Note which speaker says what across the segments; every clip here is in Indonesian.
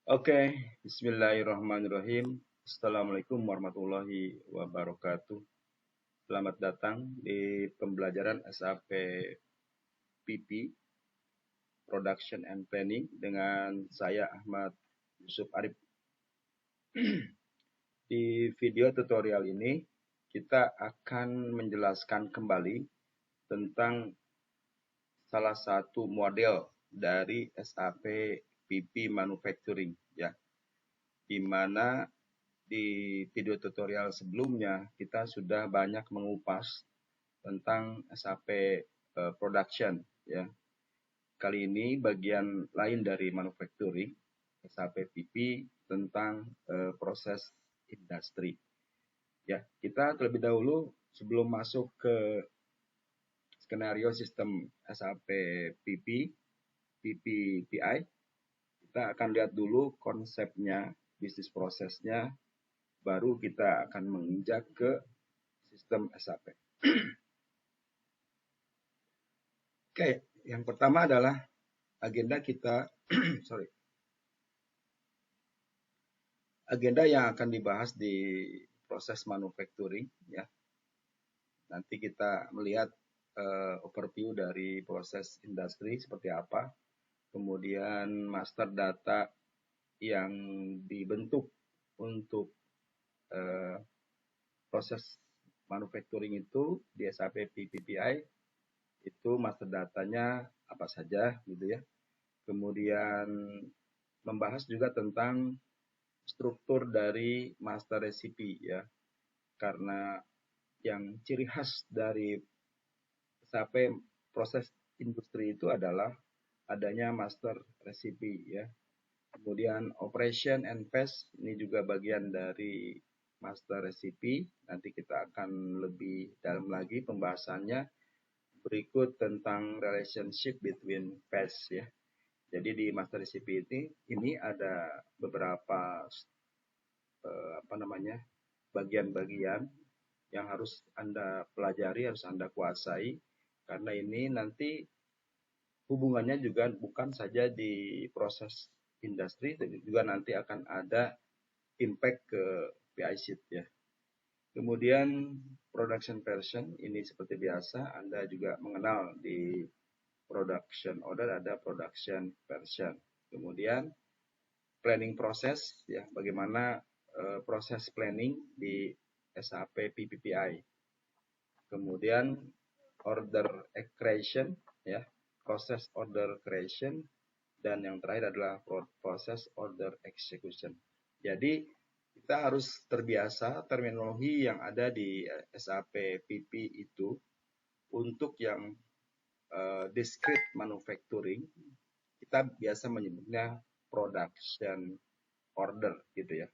Speaker 1: Oke, Bismillahirrahmanirrahim. Assalamualaikum warahmatullahi wabarakatuh. Selamat datang di pembelajaran SAP PP Production and Planning dengan saya Ahmad Yusuf Arif. Di video tutorial ini kita akan menjelaskan kembali tentang salah satu model dari SAP PP Manufacturing ya, di mana di video tutorial sebelumnya kita sudah banyak mengupas tentang SAP production ya. Kali ini bagian lain dari manufacturing SAP PP tentang proses industri. Ya, kita terlebih dahulu sebelum masuk ke skenario sistem SAP PP, PPPI, kita akan lihat dulu konsepnya, bisnis prosesnya, baru kita akan menginjak ke sistem SAP. Oke, yang pertama adalah agenda kita, agenda yang akan dibahas di proses manufacturing ya. Nanti kita melihat overview dari proses industri seperti apa, kemudian master data yang dibentuk untuk proses manufacturing itu di SAP PPPI itu master datanya apa saja gitu ya. Kemudian membahas juga tentang struktur dari master recipe ya. Karena yang ciri khas dari SAP proses industri itu adalah adanya master recipe ya. Kemudian operation and phase ini juga bagian dari master recipe. Nanti kita akan lebih dalam lagi pembahasannya. Berikut tentang relationship between phase ya. Jadi di master recipe ini ada beberapa bagian-bagian yang harus Anda pelajari, harus Anda kuasai, karena ini nanti hubungannya juga bukan saja di proses industri, tapi juga nanti akan ada impact ke PI sheet ya. Kemudian production version ini seperti biasa Anda juga mengenal di production order ada production version. Kemudian planning proses ya, bagaimana proses planning di SAP PPPI. Kemudian order creation ya, proses order creation, dan yang terakhir adalah proses order execution. Jadi kita harus terbiasa terminologi yang ada di SAP PP itu untuk yang discrete manufacturing kita biasa menyebutnya production order gitu ya.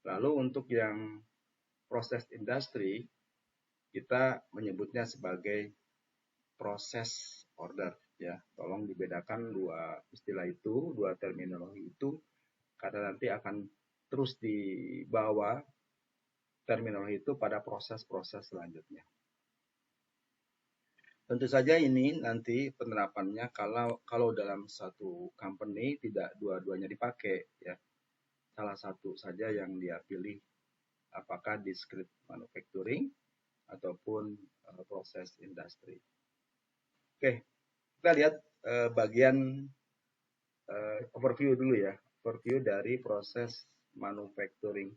Speaker 1: Lalu untuk yang proses industri kita menyebutnya sebagai proses order ya. Tolong dibedakan dua istilah itu, dua terminologi itu, karena nanti akan terus dibawa terminologi itu pada proses-proses selanjutnya. Tentu saja ini nanti penerapannya kalau dalam satu company tidak dua-duanya dipakai ya. Salah satu saja yang dia pilih, apakah discrete manufacturing ataupun proses industri. Oke, kita lihat bagian overview dulu ya. Overview dari proses manufacturing.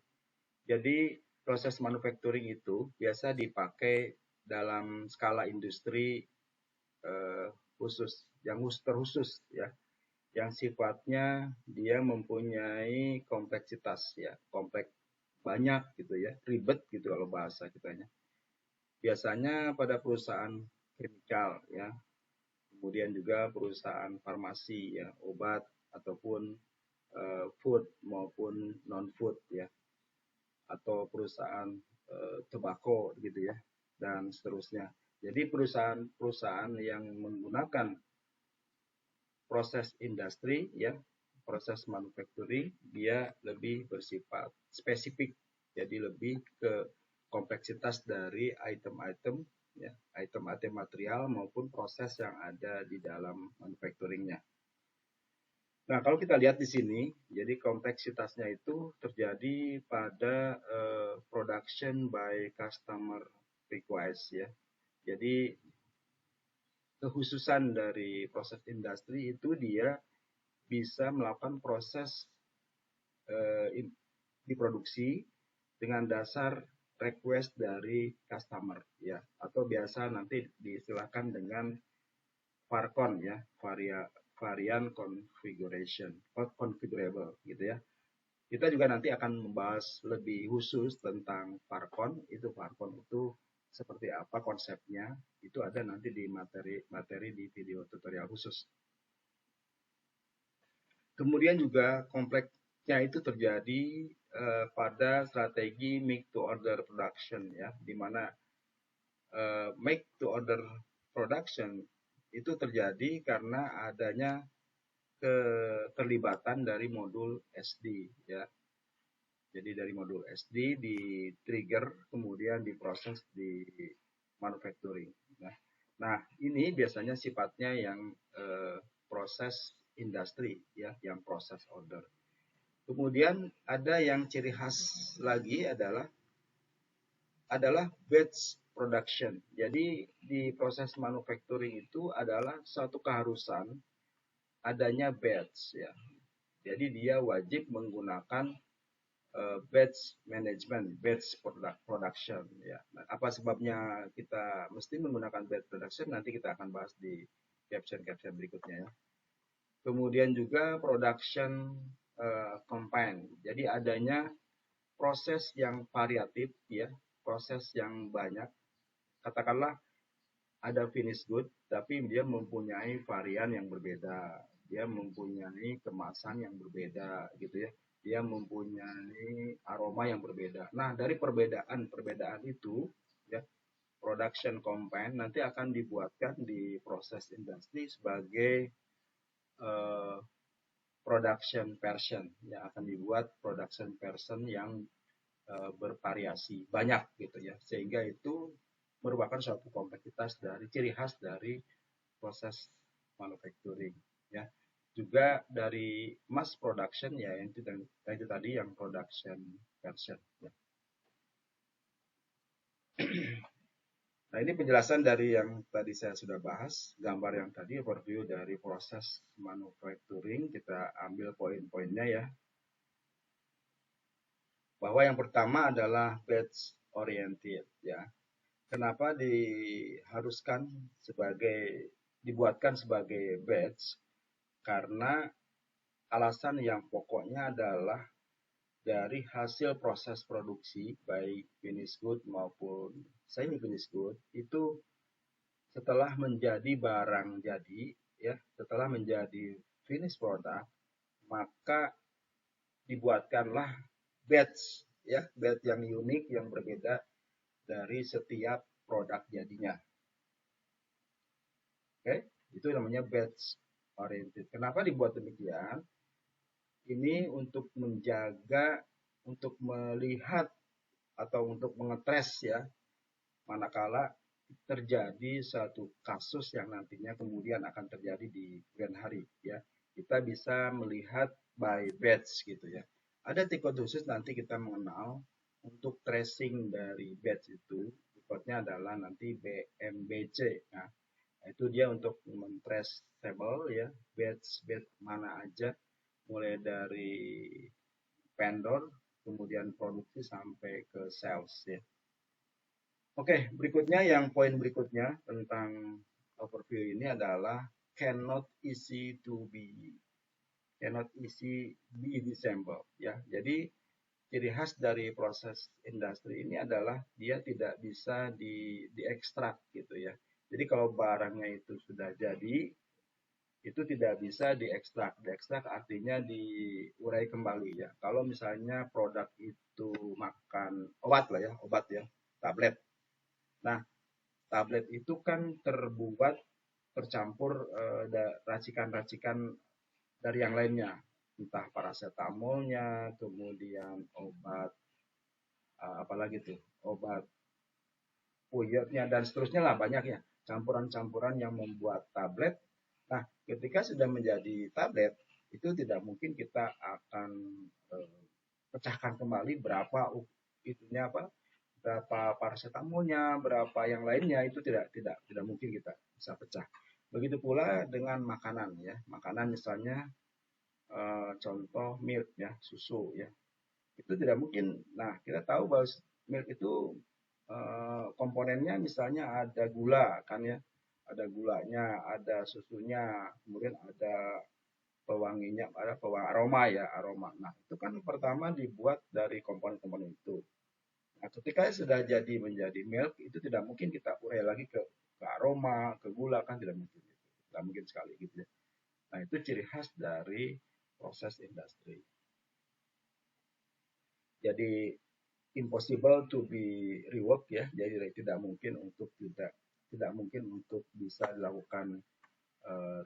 Speaker 1: Jadi proses manufacturing itu biasa dipakai dalam skala industri khusus, yang terkhusus ya, yang sifatnya dia mempunyai kompleksitas ya, kompleks banyak gitu ya, ribet gitu kalau bahasa kitanya. Biasanya pada perusahaan chemical ya, kemudian juga perusahaan farmasi ya, obat ataupun food maupun non food ya, atau perusahaan tobacco gitu ya, dan seterusnya. Jadi perusahaan-perusahaan yang menggunakan proses industri ya, proses manufacturing, dia lebih bersifat spesifik, jadi lebih ke kompleksitas dari item-item ya, item-item material maupun proses yang ada di dalam manufacturingnya. Nah, kalau kita lihat di sini, jadi kompleksitasnya itu terjadi pada production by customer request ya. Jadi kekhususan dari proses industri itu dia bisa melakukan proses diproduksi dengan dasar request dari customer ya, atau biasa nanti diistilahkan dengan varcon ya, varian configuration, configurable gitu ya. Kita juga nanti akan membahas lebih khusus tentang varcon. Varcon itu seperti apa konsepnya, itu ada nanti di materi di video tutorial khusus. Kemudian juga kompleksnya itu terjadi pada strategi make to order production ya, di mana make to order production itu terjadi karena adanya keterlibatan dari modul SD ya. Jadi dari modul SD di trigger kemudian diproses di manufacturing. Nah, ini biasanya sifatnya yang proses industri ya, yang proses order. Kemudian ada yang ciri khas lagi adalah batch production. Jadi di proses manufacturing itu adalah suatu keharusan adanya batch ya. Jadi dia wajib menggunakan batch management, batch production ya. Nah, apa sebabnya kita mesti menggunakan batch production nanti kita akan bahas di caption berikutnya ya. Kemudian juga production combine. Jadi adanya proses yang variatif ya, proses yang banyak. Katakanlah ada finish good tapi dia mempunyai varian yang berbeda, dia mempunyai kemasan yang berbeda gitu ya, dia mempunyai aroma yang berbeda. Nah, dari perbedaan itu ya, production combine nanti akan dibuatkan di proses industri sebagai production version yang akan dibuat production version yang bervariasi banyak gitu ya, sehingga itu merupakan suatu kompleksitas dari ciri khas dari proses manufacturing ya. Juga dari mass production ya, yang itu tadi yang production version ya. Nah, ini penjelasan dari yang tadi saya sudah bahas, gambar yang tadi overview dari proses manufacturing, kita ambil poin-poinnya ya. Bahwa yang pertama adalah batch oriented ya. Kenapa dibuatkan sebagai batch? Karena alasan yang pokoknya adalah dari hasil proses produksi baik finished good maupun semi finished good itu setelah menjadi barang jadi ya, setelah menjadi finished product, maka dibuatkanlah batch ya, batch yang unik yang berbeda dari setiap produk jadinya. Oke, itu namanya batch oriented. Kenapa dibuat demikian? Ini untuk menjaga, untuk melihat atau untuk mengetres ya, manakala terjadi satu kasus yang nantinya kemudian akan terjadi di kemudian hari ya. Kita bisa melihat by batch gitu ya. Ada tipe khusus nanti kita mengenal untuk tracing dari batch itu. Tipenya adalah nanti BMBC. Nah, itu dia untuk men-trace table ya, batch mana aja mulai dari vendor kemudian produksi sampai ke sales ya. Oke, berikutnya yang poin berikutnya tentang overview ini adalah cannot easy be disassemble ya. Jadi ciri khas dari proses industri ini adalah dia tidak bisa diekstrak gitu ya. Jadi kalau barangnya itu sudah jadi, itu tidak bisa diekstrak. Diekstrak artinya diurai kembali ya. Kalau misalnya produk itu makan obat lah ya, obat ya, tablet. Nah, tablet itu kan tercampur racikan-racikan dari yang lainnya, entah paracetamolnya, kemudian obat apalagi tuh, obat puyatnya dan seterusnya lah, banyak ya, campuran-campuran yang membuat tablet. Nah, ketika sudah menjadi tablet itu tidak mungkin kita akan pecahkan kembali berapa itunya apa, berapa paracetamolnya, berapa yang lainnya, itu tidak mungkin kita bisa pecah. Begitu pula dengan makanan ya, makanan misalnya contoh milk ya, susu ya, itu tidak mungkin. Nah, kita tahu bahwa milk itu komponennya misalnya ada gula kan ya, ada gulanya, ada susunya, kemudian ada pewanginya, ada pewangi aroma ya, aroma. Nah, itu kan pertama dibuat dari komponen-komponen itu. Nah, ketika sudah jadi menjadi milk, itu tidak mungkin kita urai lagi ke aroma, ke gula, kan tidak mungkin. Tidak mungkin sekali gitu ya. Nah, itu ciri khas dari proses industri. Jadi impossible to be rework ya, jadi tidak mungkin untuk tidak mungkin untuk bisa dilakukan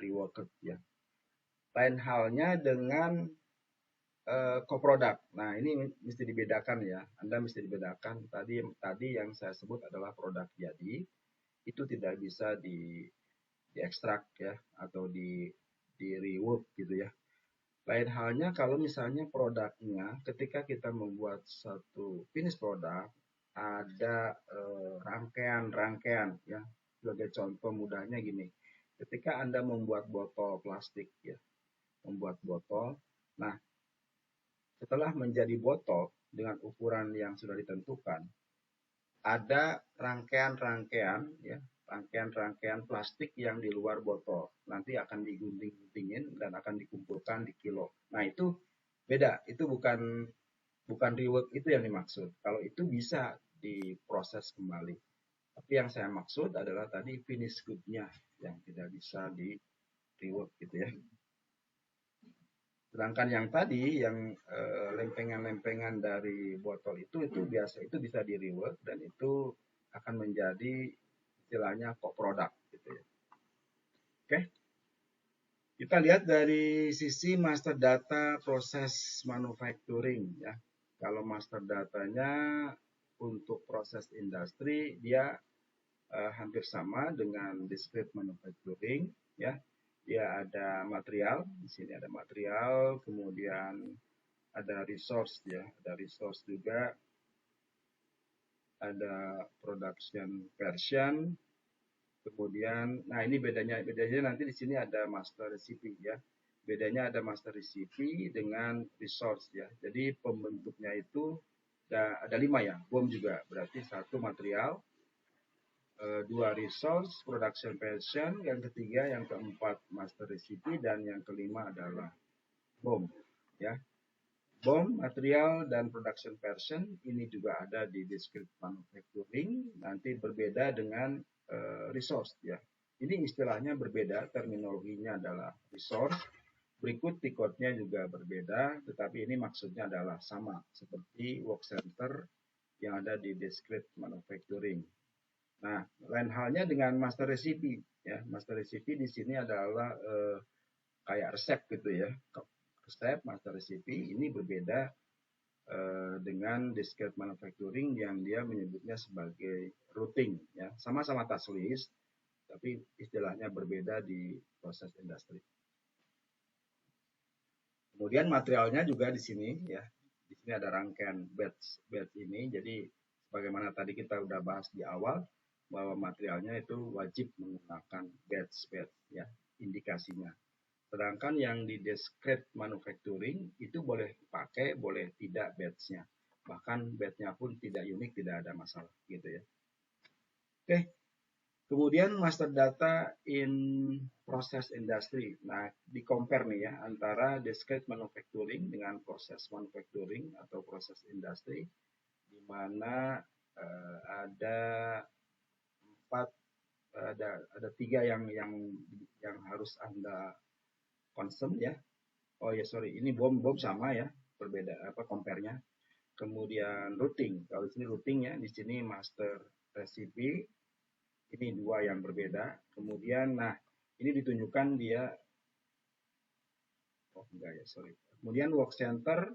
Speaker 1: rework ya. Lain halnya dengan co-product. Nah, ini mesti dibedakan ya. Anda mesti dibedakan. Tadi yang saya sebut adalah produk jadi, itu tidak bisa diekstrak ya, atau di rework gitu ya. Lain halnya kalau misalnya produknya, ketika kita membuat satu finish product, ada rangkaian-rangkaian ya. Sebagai contoh mudahnya gini, ketika Anda membuat botol plastik ya, membuat botol, nah setelah menjadi botol dengan ukuran yang sudah ditentukan, ada rangkaian-rangkaian ya, rangkaian-rangkaian plastik yang di luar botol. Nanti akan digunting-guntingin dan akan dikumpulkan di kilo. Nah, itu beda. Itu bukan rework itu yang dimaksud. Kalau itu bisa diproses kembali. Tapi yang saya maksud adalah tadi finish good-nya yang tidak bisa di rework gitu ya. Sedangkan yang tadi yang lempengan-lempengan dari botol itu biasa itu bisa di rework dan itu akan menjadi istilahnya co-product gitu ya. Oke. Kita lihat dari sisi master data proses manufacturing ya. Kalau master datanya untuk proses industri dia hampir sama dengan discrete manufacturing ya. Dia ada material, di sini ada material, kemudian ada resource ya, ada resource juga, ada production version, kemudian, nah ini bedanya nanti di sini ada master recipe ya, bedanya ada master recipe dengan resource ya, jadi pembentuknya itu ada 5 ya, BOM juga, berarti 1 material, 2 resource, production version, yang ketiga, yang keempat master recipe, dan yang kelima adalah BOM ya. BOM, material, dan production version ini juga ada di discrete manufacturing, nanti berbeda dengan resource ya. Ini istilahnya berbeda, terminologinya adalah resource. Berikut tiketnya juga berbeda, tetapi ini maksudnya adalah sama seperti work center yang ada di discrete manufacturing. Nah, lain halnya dengan master recipe ya. Master recipe di sini adalah kayak resep gitu ya. Resep master recipe ini berbeda dengan discrete manufacturing yang dia menyebutnya sebagai routing ya. Sama-sama task list tapi istilahnya berbeda di proses industri. Kemudian materialnya juga di sini ya. Di sini ada rangkaian batch ini. Jadi sebagaimana tadi kita udah bahas di awal, bahwa materialnya itu wajib menggunakan batch ya, indikasinya. Sedangkan yang di discrete manufacturing itu boleh pakai, boleh tidak batch-nya. Bahkan batch-nya pun tidak unik, tidak ada masalah gitu ya. Oke. Kemudian master data in process industry. Nah, di compare nih ya antara discrete manufacturing dengan proses manufacturing atau proses industri, di mana ada 3 yang harus Anda concern ya. Oh ya sorry, ini BOM sama ya, berbeda compare-nya. Kemudian routing, kalau di sini routing ya, di sini master recipe. Ini 2 yang berbeda. Kemudian, nah ini ditunjukkan dia, oh enggak ya sorry. Kemudian work center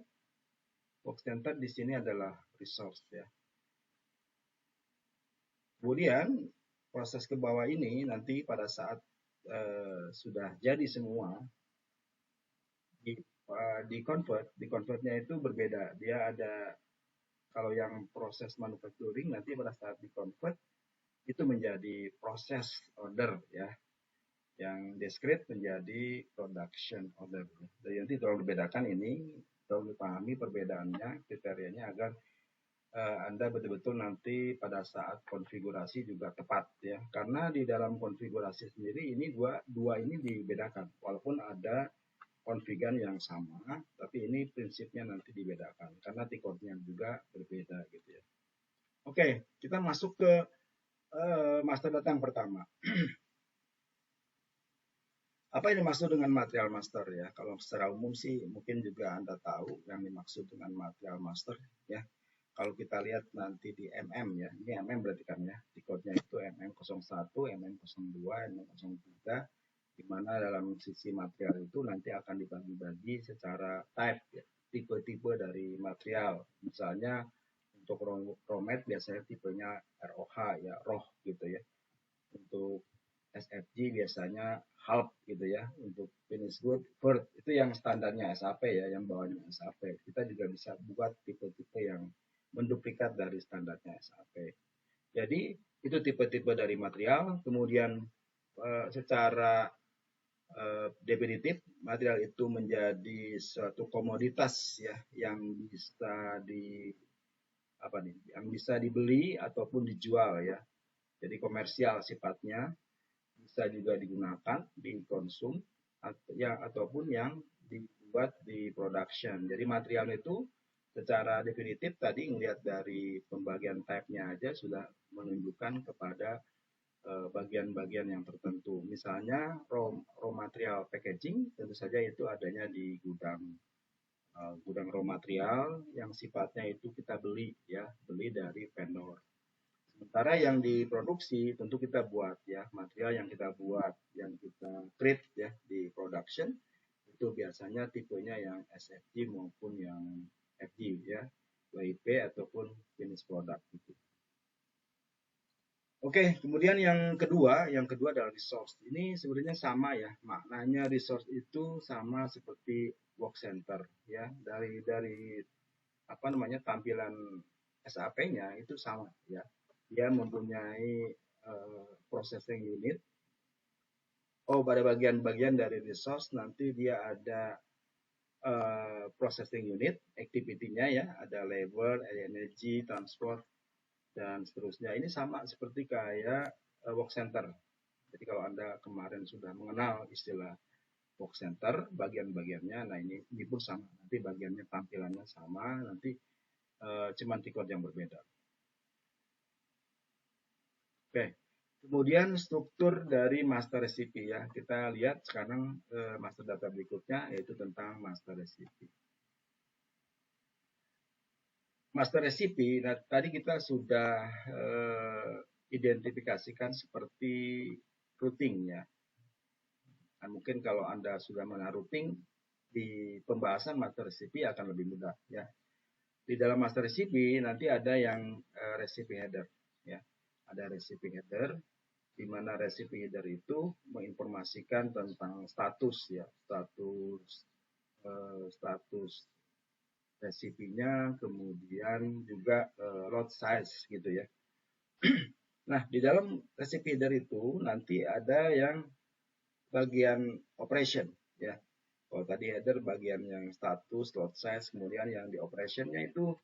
Speaker 1: di sini adalah resource ya. Kemudian proses ke bawah ini nanti pada saat sudah jadi semua, di convertnya itu berbeda. Dia ada, kalau yang proses manufacturing nanti pada saat di convert itu menjadi proses order ya, yang discrete menjadi production order. Jadi nanti tolong dibedakan ini, tolong dipahami perbedaannya, kriterianya agar Anda betul-betul nanti pada saat konfigurasi juga tepat ya. Karena di dalam konfigurasi sendiri ini dua ini dibedakan. Walaupun ada konfigan yang sama, tapi ini prinsipnya nanti dibedakan karena tiketnya juga berbeda gitu ya. Oke, kita masuk ke master data yang pertama. Apa yang dimaksud dengan material master ya? Kalau secara umum sih mungkin juga Anda tahu yang dimaksud dengan material master ya. Kalau kita lihat nanti di MM ya, ini MM berarti kan ya, di code-nya itu MM01, MM02, MM03, di mana dalam sisi material itu nanti akan dibagi-bagi secara type ya, tipe-tipe dari material. Misalnya untuk raw mat biasanya tipenya ROH ya, ROH gitu ya. Untuk SFG biasanya half gitu ya, untuk finish good bird itu yang standarnya SAP ya, yang bawahnya SAP. Kita juga bisa buat tipe-tipe yang menduplikat dari standarnya SAP. Jadi itu tipe-tipe dari material. Kemudian secara definitif material itu menjadi suatu komoditas ya, yang bisa yang bisa dibeli ataupun dijual ya. Jadi komersial sifatnya, bisa juga digunakan, dikonsum, ataupun yang dibuat di production. Jadi material itu secara definitif tadi melihat dari pembagian type-nya aja sudah menunjukkan kepada bagian-bagian yang tertentu. Misalnya raw material packaging tentu saja itu adanya di gudang raw material yang sifatnya itu kita beli ya, beli dari vendor. Sementara yang diproduksi tentu kita buat ya, material yang kita buat, yang kita create ya di production itu biasanya tipenya yang SFG maupun yang FG ya, WIP ataupun finish product gitu. Oke, kemudian yang kedua adalah resource. Ini sebenarnya sama ya, maknanya resource itu sama seperti work center ya, dari tampilan SAP-nya itu sama ya. Dia mempunyai processing unit. Pada bagian-bagian dari resource nanti dia ada processing unit, activity-nya ya, ada labor, energy, transport, dan seterusnya. Ini sama seperti kayak work center. Jadi kalau Anda kemarin sudah mengenal istilah work center, bagian-bagiannya, nah ini pun sama. Nanti bagiannya tampilannya sama, nanti cuman tikot yang berbeda. Oke, kemudian struktur dari master recipe ya. Kita lihat sekarang master data berikutnya, yaitu tentang master recipe. Master recipe, nah, tadi kita sudah identifikasikan seperti routing ya. Nah, mungkin kalau Anda sudah mengenal routing, di pembahasan master recipe akan lebih mudah ya. Di dalam master recipe nanti ada yang recipe header ya. Ada recipe header, di mana recipe header itu menginformasikan tentang status ya, status resipenya, kemudian juga lot size gitu ya. Nah, di dalam recipe header itu nanti ada yang bagian operation ya. Kalau tadi header bagian yang status, lot size, kemudian yang di operationnya itu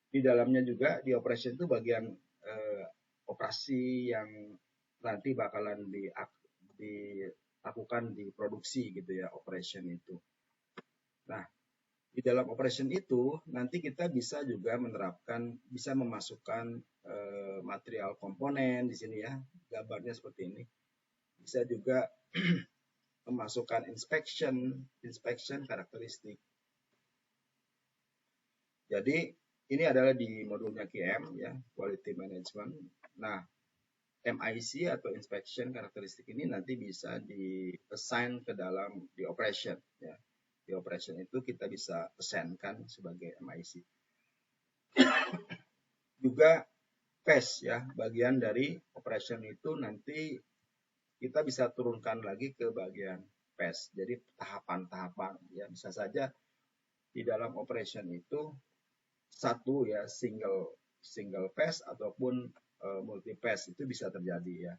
Speaker 1: di dalamnya juga di operation itu bagian operasi yang nanti bakalan dilakukan di produksi gitu ya, operation itu. Nah, di dalam operation itu nanti kita bisa juga menerapkan, bisa memasukkan material komponen di sini ya, gambarnya seperti ini. Bisa juga memasukkan inspection karakteristik. Jadi ini adalah di modulnya QM ya, quality management. Nah, MIC atau inspection karakteristik ini nanti bisa di-assign ke dalam di operation ya. Di operation itu kita bisa assign-kan sebagai MIC. Juga phase ya, bagian dari operation itu nanti kita bisa turunkan lagi ke bagian PES. Jadi tahapan-tahapan ya, bisa saja di dalam operation itu satu ya single PES ataupun multi PES itu bisa terjadi ya.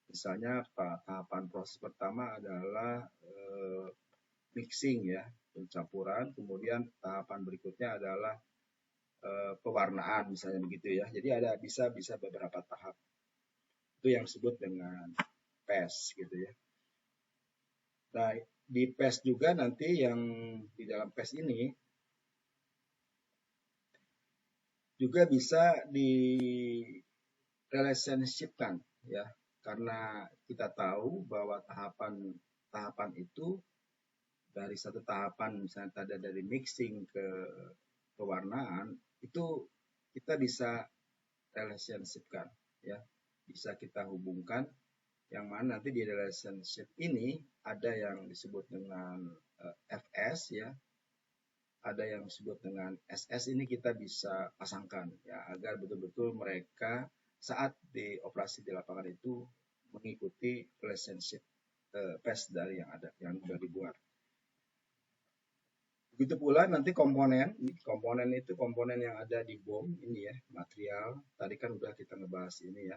Speaker 1: Misalnya tahapan proses pertama adalah mixing ya, pencampuran, kemudian tahapan berikutnya adalah pewarnaan misalnya begitu ya. Jadi ada bisa beberapa tahap. Itu yang disebut dengan PES gitu ya. Nah, di PES juga nanti yang di dalam PES ini juga bisa di relationship-kan ya, karena kita tahu bahwa tahapan itu dari satu tahapan misalnya tadi dari mixing ke pewarnaan itu kita bisa relationship-kan ya, bisa kita hubungkan, yang mana nanti di relationship ini ada yang disebut dengan FS ya, ada yang disebut dengan SS. Ini kita bisa pasangkan ya, agar betul-betul mereka saat di operasi di lapangan itu mengikuti relationship PES dari yang ada, yang sudah dibuat. Begitu pula nanti komponen itu komponen yang ada di BOM ini ya, material. Tadi kan udah kita ngebahas ini ya,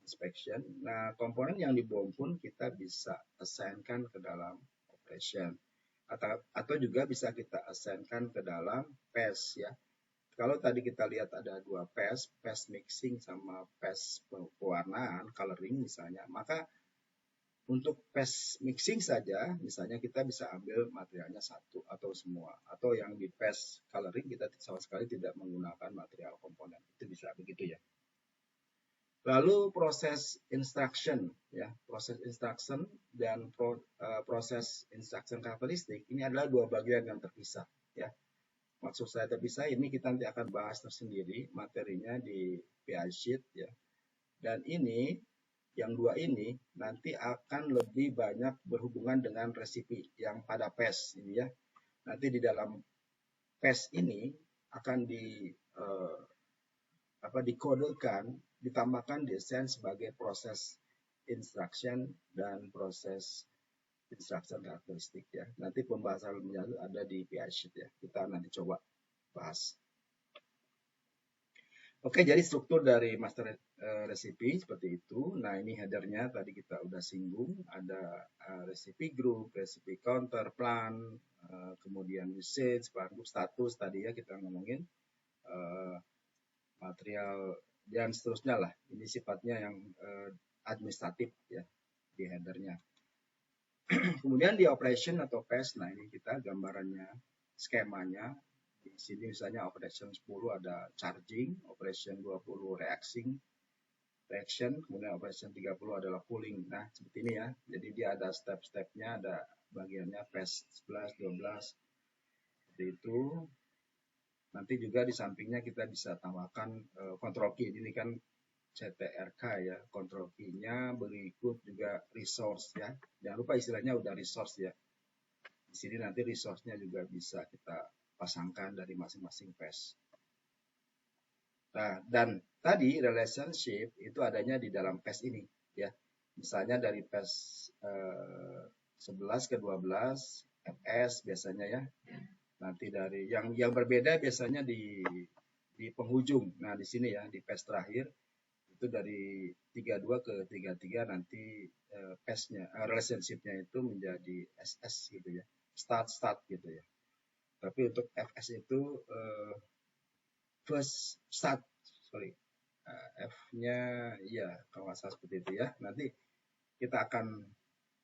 Speaker 1: inspection. Nah, komponen yang di BOM pun kita bisa assign-kan ke dalam operation. Atau juga bisa kita assign-kan ke dalam PES ya. Kalau tadi kita lihat ada dua PES mixing sama PES pewarnaan, coloring misalnya, maka untuk PES mixing saja, misalnya kita bisa ambil materialnya satu atau semua. Atau yang di PES coloring kita sama sekali tidak menggunakan material komponen. Itu bisa begitu ya. Lalu proses instruction ya, proses instruction dan proses instruction karakteristik ini adalah dua bagian yang terpisah ya. Maksud saya terpisah ini kita nanti akan bahas tersendiri materinya di PI sheet ya. Dan ini yang dua ini nanti akan lebih banyak berhubungan dengan resipi yang pada PES ini ya. Nanti di dalam PES ini akan dikodekan, ditambahkan desain sebagai proses instruction dan proses instruction karakteristik ya. Nanti pembahasan lebih lanjut ada di PI sheet ya. Kita nanti coba bahas. Oke, jadi struktur dari master recipe seperti itu. Nah, ini headernya tadi kita udah singgung. Ada recipe group, recipe counter, plan, kemudian usage, plan group, status tadi ya kita ngomongin. Material dan seterusnya lah. Ini sifatnya yang administratif ya di headernya. Kemudian di operation atau PES, nah ini kita gambarannya, skemanya. Di sini misalnya operation 10 ada charging, operation 20 reaction, kemudian operation 30 adalah cooling. Nah, seperti ini ya. Jadi dia ada step-stepnya, ada bagiannya PES 11, 12. Seperti itu. Nanti juga di sampingnya kita bisa tambahkan control key. Ini kan CTRK ya, control key-nya berikut juga resource ya. Jangan lupa istilahnya udah resource ya. Di sini nanti resource-nya juga bisa kita pasangkan dari masing-masing PES. Nah, dan tadi relationship itu adanya di dalam PES ini ya. Misalnya dari PES 11 ke 12 FS biasanya ya. Nanti dari yang berbeda biasanya di penghujung. Nah, di sini ya di PES terakhir itu dari 32 ke 33 nanti PES-nya relationship-nya itu menjadi SS gitu ya. Start gitu ya. Tapi untuk FS itu first start, F-nya ya kalau nggak salah seperti itu ya. Nanti kita akan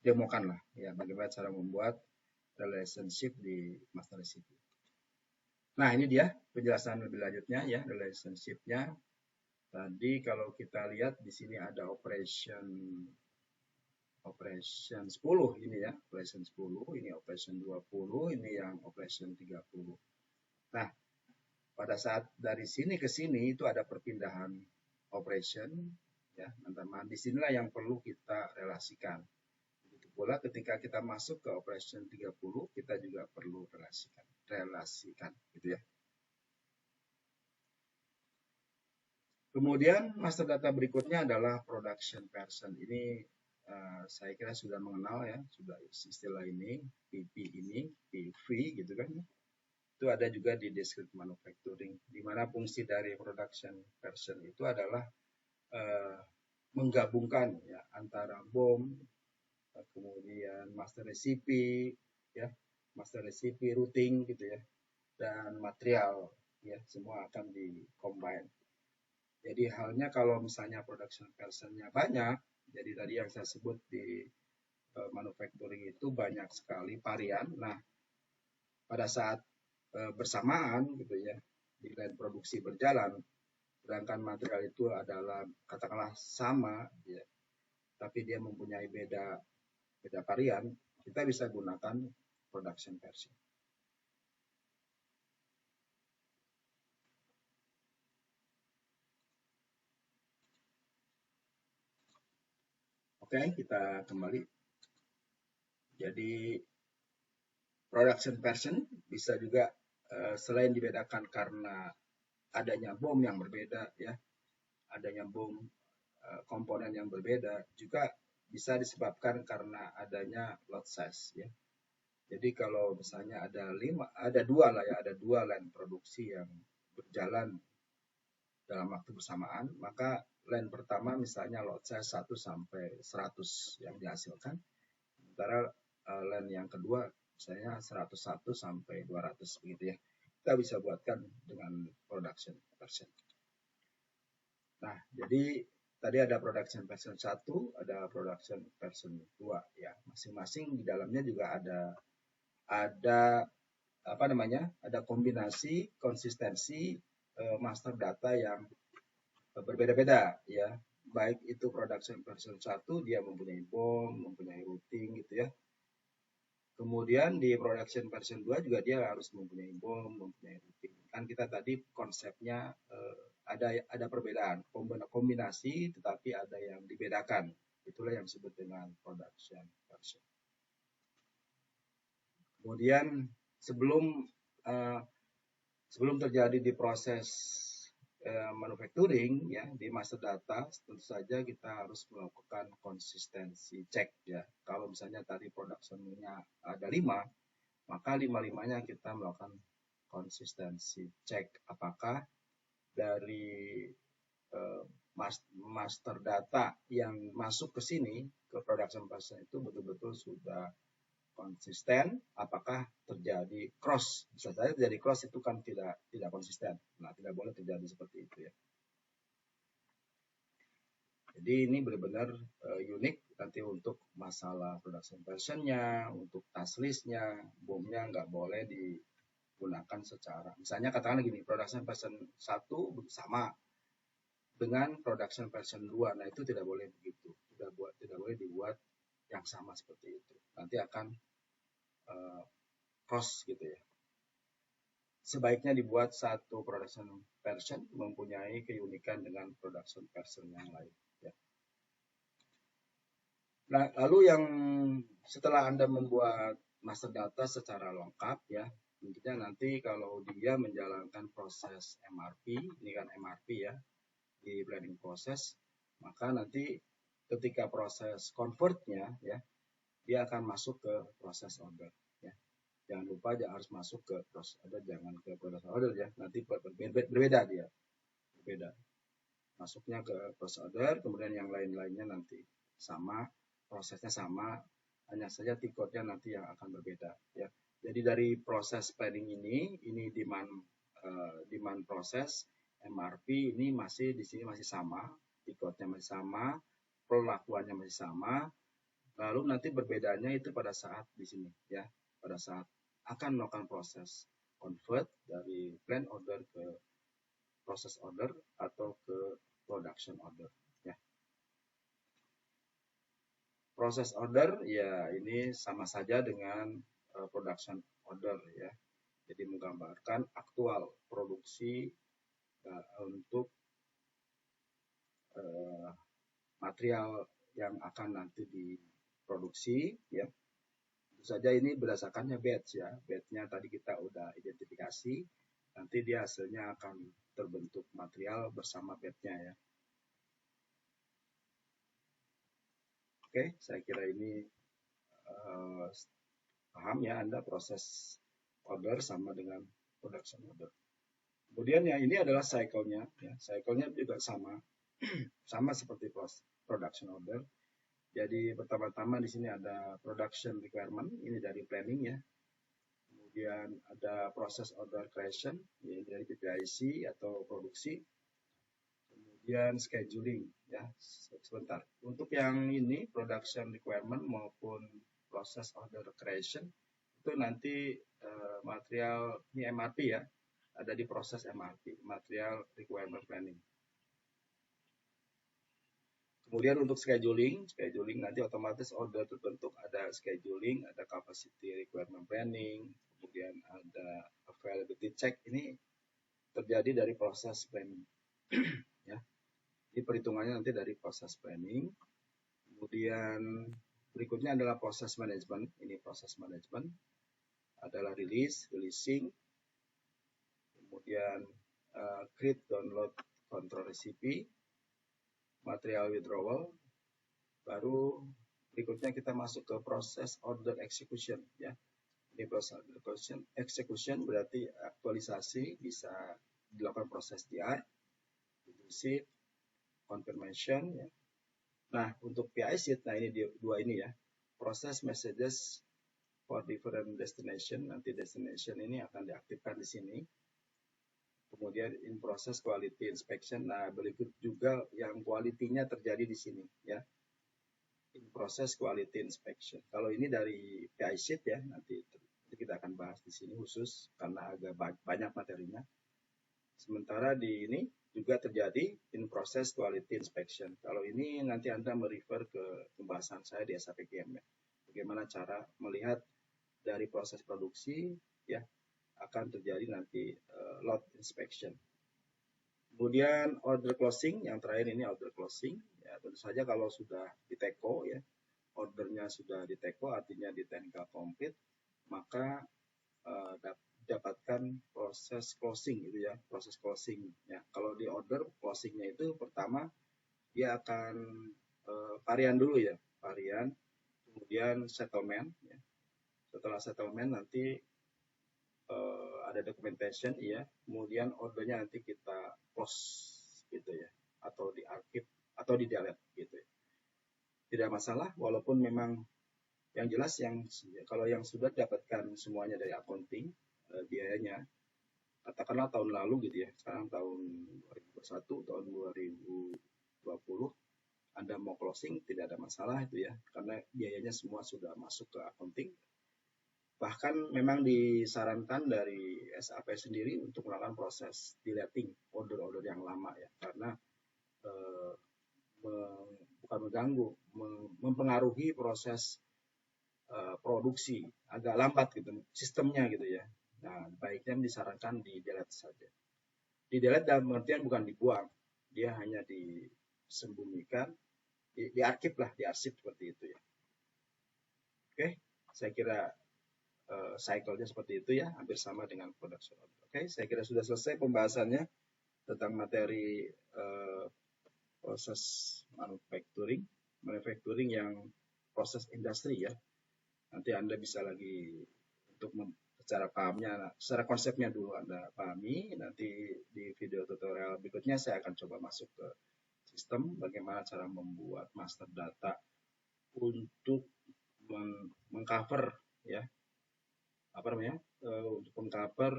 Speaker 1: demokan lah ya bagaimana cara membuat relationship di master recipe. Nah, ini dia penjelasan lebih lanjutnya ya relationship-nya. Tadi kalau kita lihat di sini ada operation 10 ini ya, operation 10, ini operation 20, ini yang operation 30. Nah, pada saat dari sini ke sini itu ada perpindahan operation ya, teman-teman. Disinilah yang perlu kita relasikan. Begitu pula ketika kita masuk ke operation 30, kita juga perlu relasikan gitu ya. Kemudian master data berikutnya adalah production person. Ini saya kira sudah mengenal ya, sudah istilah ini, PP ini, PV gitu kan. Itu ada juga di discrete manufacturing, di mana fungsi dari production version itu adalah menggabungkan ya antara BOM, kemudian master recipe, ya, master recipe, routing gitu ya, dan material ya, semua akan di-combine. Jadi halnya kalau misalnya production versionnya banyak, jadi tadi yang saya sebut di manufacturing itu banyak sekali varian. Nah, pada saat bersamaan gitu ya, di line produksi berjalan, sedangkan material itu adalah katakanlah sama ya, tapi dia mempunyai beda varian, kita bisa gunakan production version. Oke, kita kembali. Jadi production version bisa juga selain dibedakan karena adanya BOM yang berbeda ya, adanya BOM komponen yang berbeda, juga bisa disebabkan karena adanya lot size ya. Jadi kalau misalnya ada dua line produksi yang berjalan dalam waktu bersamaan, maka line pertama misalnya lot size 1 sampai 100 yang dihasilkan, sementara line yang kedua misalnya 101 sampai 200 begitu ya. Kita bisa buatkan dengan production version. Nah, jadi tadi ada production version 1, ada production version 2 ya. Masing-masing di dalamnya juga ada apa namanya? Ada kombinasi konsistensi master data yang berbeda-beda ya. Baik itu production version 1 dia mempunyai BOM, mempunyai routing gitu ya. Kemudian di production version 2 juga dia harus mempunyai BOM, mempunyai routing. Kan kita tadi konsepnya ada perbedaan, kombinasi tetapi ada yang dibedakan. Itulah yang disebut dengan production version. Kemudian sebelum terjadi di proses manufacturing ya, di master data, tentu saja kita harus melakukan konsistensi cek ya. Kalau misalnya tadi production-nya ada 5, maka 5-5-nya kita melakukan konsistensi cek apakah dari master data yang masuk ke sini ke production version itu betul-betul sudah konsisten, apakah terjadi cross. Bisa saja terjadi cross, itu kan tidak konsisten. Nah, tidak boleh terjadi seperti itu ya. Jadi ini benar-benar unik nanti untuk masalah production versionnya, untuk task list-nya, BOM-nya nggak boleh digunakan secara. Misalnya katakan gini, production version 1 sama dengan production version 2. Nah, itu tidak boleh begitu. Tidak boleh dibuat yang sama seperti itu. Nanti akan cross gitu ya. Sebaiknya dibuat satu production version mempunyai keunikan dengan production version yang lain ya. Nah, lalu yang setelah Anda membuat master data secara lengkap ya, tentunya nanti kalau dia menjalankan proses MRP, ini kan MRP ya, di planning proses, maka nanti ketika proses convertnya ya, dia akan masuk ke proses order ya. Jangan lupa harus masuk ke proses order, jangan ke proses order ya, nanti berbeda dia, berbeda. Masuknya ke proses order, kemudian yang lain-lainnya nanti sama, prosesnya sama, hanya saja tiketnya nanti yang akan berbeda ya. Jadi dari proses planning ini demand proses MRP ini masih di sini masih sama, tiketnya masih sama, perlakuannya masih sama. Lalu nanti berbedanya itu pada saat di sini ya, pada saat akan melakukan proses convert dari plan order ke proses order atau ke production order ya. Proses order ya ini sama saja dengan production order ya. Jadi menggambarkan aktual produksi untuk material yang akan nanti diproduksi ya. Tentu saja ini berdasarkannya batch ya. Batch-nya tadi kita udah identifikasi, nanti dia hasilnya akan terbentuk material bersama batch-nya ya. Oke, saya kira ini paham ya Anda proses order sama dengan production order. Kemudian ya ini adalah cycle-nya, ya. Cycle-nya juga sama, sama seperti production order. Jadi pertama-tama di sini ada production requirement, ini dari planning ya. Kemudian ada proses order creation, ini dari PPIC atau produksi. Kemudian scheduling ya, sebentar. Untuk yang ini production requirement maupun proses order creation itu nanti material ini MRP ya, ada di proses MRP, material requirement planning. Kemudian untuk scheduling nanti otomatis order terbentuk ada scheduling, ada capacity requirement planning, kemudian ada availability check, ini terjadi dari proses planning. Ya. Ini perhitungannya nanti dari proses planning. Kemudian berikutnya adalah proses management. Ini proses management adalah releasing, kemudian create, download, control recipe, material withdrawal, baru berikutnya kita masuk ke proses order execution ya. Ini proses order execution berarti aktualisasi bisa dilakukan proses DR, receipt, confirmation ya. Nah, untuk PI sheet, nah ini dua ini ya. Proses messages for different destination, nanti destination ini akan diaktifkan di sini. Kemudian in process quality inspection, nah berikut juga yang quality-nya terjadi di sini ya. In process quality inspection. Kalau ini dari PI sheet ya, nanti kita akan bahas di sini khusus karena agak banyak materinya. Sementara di ini juga terjadi in process quality inspection. Kalau ini nanti Anda merefer ke pembahasan saya di SAPGM ya. Bagaimana cara melihat dari proses produksi ya, akan terjadi nanti lot inspection. Kemudian order closing, yang terakhir ini order closing. Ya, tentu saja kalau sudah di teko ya, ordernya sudah di teko artinya di technical complete, maka dapatkan proses closing gitu ya, proses closing ya. Kalau di order closingnya itu pertama dia akan varian dulu ya, varian, kemudian settlement ya. Setelah settlement nanti ada documentation ya, kemudian ordernya nanti kita close gitu ya, atau diarchive atau di delete gitu ya. Tidak masalah, walaupun memang yang jelas kalau yang sudah dapatkan semuanya dari accounting biayanya, katakanlah tahun lalu gitu ya, sekarang tahun 2021, tahun 2020 Anda mau closing tidak ada masalah itu ya, karena biayanya semua sudah masuk ke accounting. Bahkan memang disarankan dari SAP sendiri untuk melakukan proses deleting order-order yang lama ya, karena bukan mengganggu, mempengaruhi proses produksi, agak lambat gitu sistemnya gitu ya. Nah, baiknya disarankan di delete saja. Di delete dalam pengertian bukan dibuang, dia hanya disembunyikan, diarsip lah, diarsip seperti itu ya. Oke, saya kira cycle-nya seperti itu ya, hampir sama dengan production order. Oke, saya kira sudah selesai pembahasannya tentang materi proses manufacturing yang proses industri ya. Nanti Anda bisa lagi untuk secara pahamnya, secara konsepnya dulu Anda pahami, nanti di video tutorial berikutnya saya akan coba masuk ke sistem, bagaimana cara membuat master data untuk mengcover ya, untuk mengcover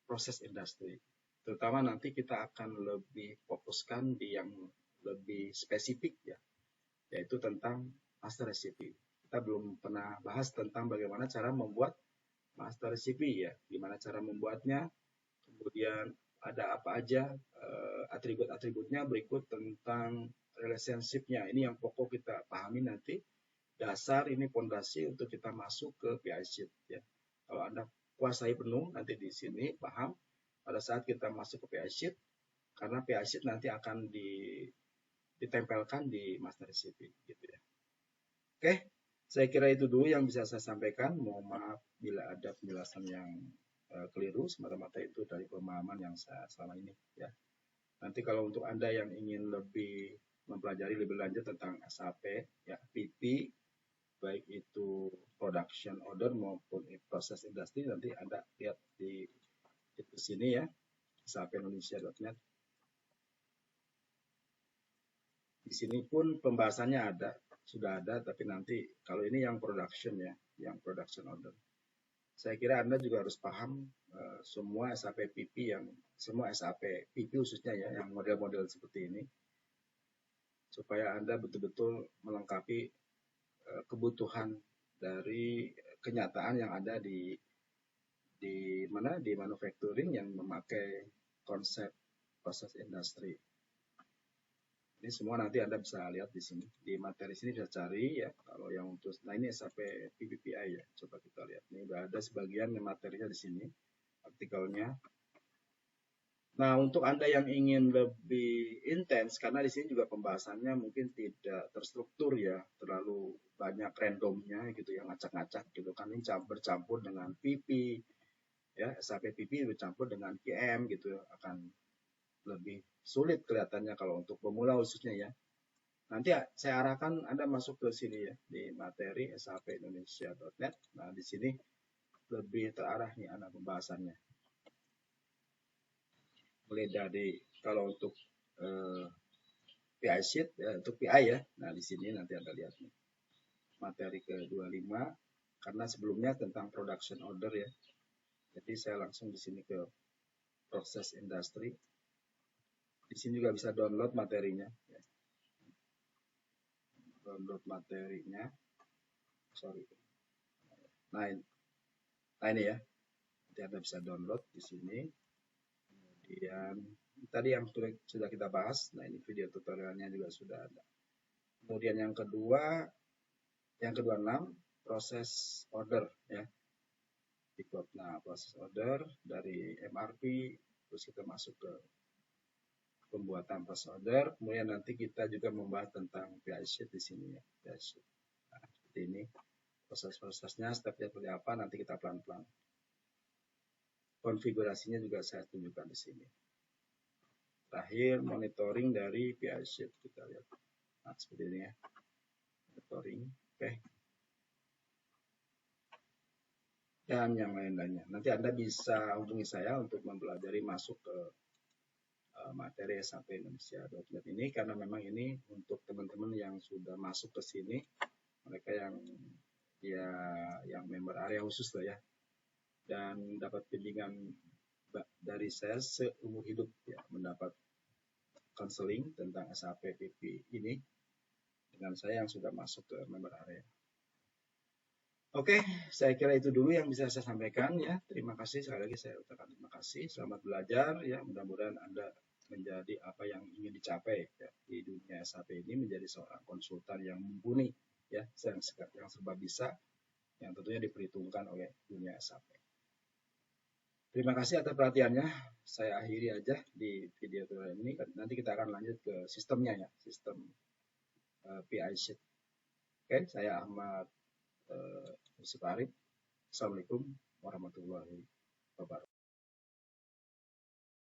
Speaker 1: proses industri. Terutama nanti kita akan lebih fokuskan di yang lebih spesifik ya, yaitu tentang master recipe. Kita belum pernah bahas tentang bagaimana cara membuat master recipe ya, gimana cara membuatnya, kemudian ada apa aja atribut-atributnya, berikut tentang relationship-nya. Ini yang pokok kita pahami nanti. Dasar ini fondasi untuk kita masuk ke PI sheet ya. Kalau Anda kuasai penuh nanti di sini paham pada saat kita masuk ke PI sheet, karena PI sheet nanti akan ditempelkan di master recipe gitu ya. Oke, saya kira itu dulu yang bisa saya sampaikan. Mohon maaf bila ada penjelasan yang keliru, semata-mata itu dari pemahaman yang saya selama ini ya. Nanti kalau untuk Anda yang ingin lebih mempelajari lebih lanjut tentang SAP, ya, PP, baik itu production order maupun proses industri, nanti Anda lihat di sini ya, sapindonesia.net. Di sini pun pembahasannya sudah ada, tapi nanti kalau ini yang production ya, yang production order. Saya kira Anda juga harus paham semua SAP PP semua SAP PP khususnya ya, yang model-model seperti ini, supaya Anda betul-betul melengkapi kebutuhan dari kenyataan yang ada di manufacturing yang memakai konsep proses industri. Ini semua nanti Anda bisa lihat di sini. Di materi sini bisa cari ya. Kalau yang untuk, nah ini SAP PPPI ya. Coba kita lihat. Ini udah ada sebagian materinya di sini. Artikelnya. Nah, untuk Anda yang ingin lebih intens, karena di sini juga pembahasannya mungkin tidak terstruktur ya. Terlalu banyak randomnya gitu, yang ngacak-ngacak gitu kan. Ini bercampur dengan PP, ya, SAP PP bercampur dengan PM gitu, akan lebih sulit kelihatannya kalau untuk pemula khususnya ya. Nanti saya arahkan Anda masuk ke sini ya, di materi sapindonesia.net. Nah, di sini lebih terarah nih anak pembahasannya. Mulai dari kalau untuk PI sheet, untuk PI ya. Nah, di sini nanti Anda lihat nih. Materi ke-25, karena sebelumnya tentang production order ya. Jadi saya langsung di sini ke proses industri. Di sini juga bisa download materinya. Ya. Download materinya. Sorry. Nah ini ya. Nanti Anda bisa download di sini. Kemudian tadi yang sudah kita bahas. Nah, ini video tutorialnya juga sudah ada. Kemudian yang kedua, yang ke-26, proses order ya. Nah, proses order dari MRP, terus kita masuk ke pembuatan proses order. Kemudian nanti kita juga membahas tentang PI sheet di sini ya. PI sheet. Nah, seperti ini. Proses-prosesnya, stepnya seperti apa, nanti kita pelan-pelan. Konfigurasinya juga saya tunjukkan di sini. Terakhir, monitoring dari PI sheet. Kita lihat. Nah, seperti ini ya. Monitoring. Oke. Dan yang lain-lainnya. Nanti Anda bisa hubungi saya untuk mempelajari masuk ke materi sapindonesia.net ini, karena memang ini untuk teman-teman yang sudah masuk ke sini, mereka yang member area khusus lah ya, dan dapat bimbingan dari saya seumur hidup ya, mendapat konseling tentang SAP PP ini dengan saya yang sudah masuk ke member area. Oke, saya kira itu dulu yang bisa saya sampaikan ya. Terima kasih, sekali lagi saya ucapkan terima kasih. Selamat belajar ya, mudah-mudahan Anda menjadi apa yang ingin dicapai ya, di dunia SAP ini, menjadi seorang konsultan yang mumpuni ya, yang serba bisa, yang tentunya diperhitungkan oleh dunia SAP. Terima kasih atas perhatiannya. Saya akhiri aja di video tutorial ini. Nanti kita akan lanjut ke sistemnya ya, sistem PI sheet. Oke, saya Ahmad Yusuf Arif. Assalamualaikum warahmatullahi wabarakatuh.